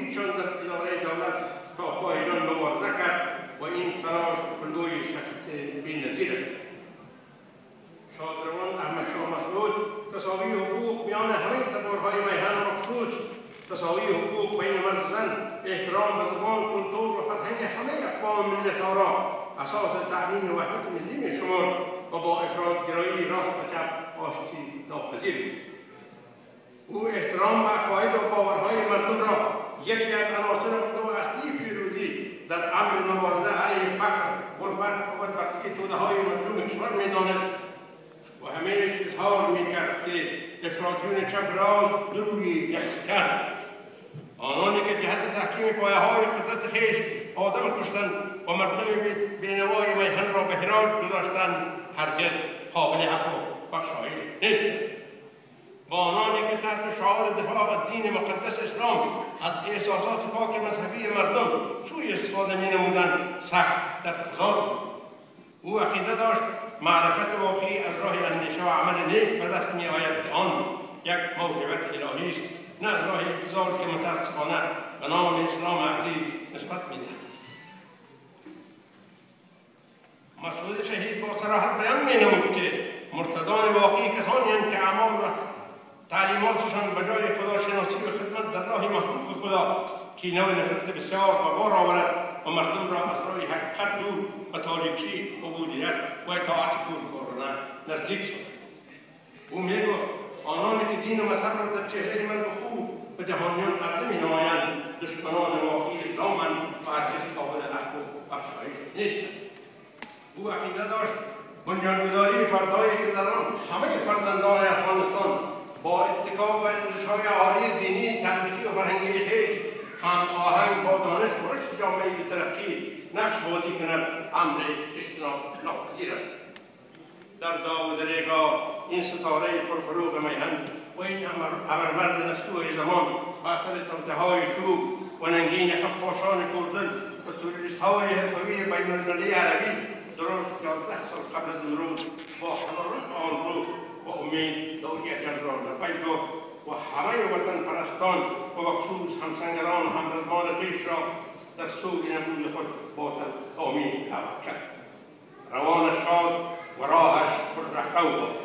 حضوریشان در اداره دولت تا پایان مبارزه کرد و این تلاش الگوی شخص بی‌نظیر است. شادروان احمدشاه مسعود تساوی حقوق میان همه تبارهای میهن و خصوص تساوی حقوق بین مرد و زن، احترام به زبان، کلتور و فرهنگ همه اقوام ملت‌ها را اساس تأمین وحدت ملی می‌شمرد و با افراط‌گرایی راست و چپ آشتی ناپذیر بود. او احترام به عقاید و باورهای مردم را یکی از عناصر مهم و اصلی پیروزی در امر مبارزه علیه فقر، غربت و بدبختی توده‌های مظلوم کشور می‌دانست و همه اظهار می‌کرد که افراطیون چپ راست روی یک سکن، آنانی که جهت تحکیم پایه‌های قدرت خویش آدم کشتند و مردم بینوای میهن را به هراج گذاشتند، هرگز قابل عفو و بخشایش نیستند. با آنانی که تحت شعار دفاع از دین مقدس اسلام از احساسات پاک مذهبی مردم سوء استفاده می‌نمودند سخت در تضاد بود. او عقیده داشت معرفت واقعی از راه اندیشه و عمل نیک به دست می‌آید که آن یک موهبت الهی است، نه از راه ابتذال که متاسفانه به نام اسلام عزیز نسبت می‌دهد. مسعود شهید با صراحت بیان می‌نمود که مرتدان واقعی کسانی اند که اعمال و تعلیماتشان به جای خداشناسی و خدمت در راه مخلوق خدا کینه و نفرت بسیار و بار آورد و مردم را از راه حقیقت دور به تاریکی، عبودیت و اطاعت کورکورانه نزدیک شد. او می‌گفت آنانی که دین و مذهب را در چهره مرد خوب به جهانیان عرضه می‌نمایند دشمنان واقعی اسلام‌اند و هرگز قابل عفو و بخشایش نیستند. او عقیده داشت بنیانگذاری فردایی که در آن همه فرزندان افغانستان با اتکا و ارزش‌های عالی دینی، تاریخی و فرهنگی خویش هم آهنگ با دانش و رشد جامعه ترقی نقش بازی کند امر اجتناب ناپذیر است. در داو دریغا این ستاره پرفروغ میهن و این ابرمرد نستوه زمان به اثر توطئه‌های شوم و ننگین خفاشان کردن و توریست‌های حرفه‌ای بین‌المللی عربی درست 11 سال قبل از امروز با حرارت آرزو و امید دولتیان را در پی گفت و همه وطن پرستان و بخصوص همسنگران و همرزمان خویش را در سوی نمود خود باطل قومی دعوت کرد. روان شاد و راهش پر رهرو بود.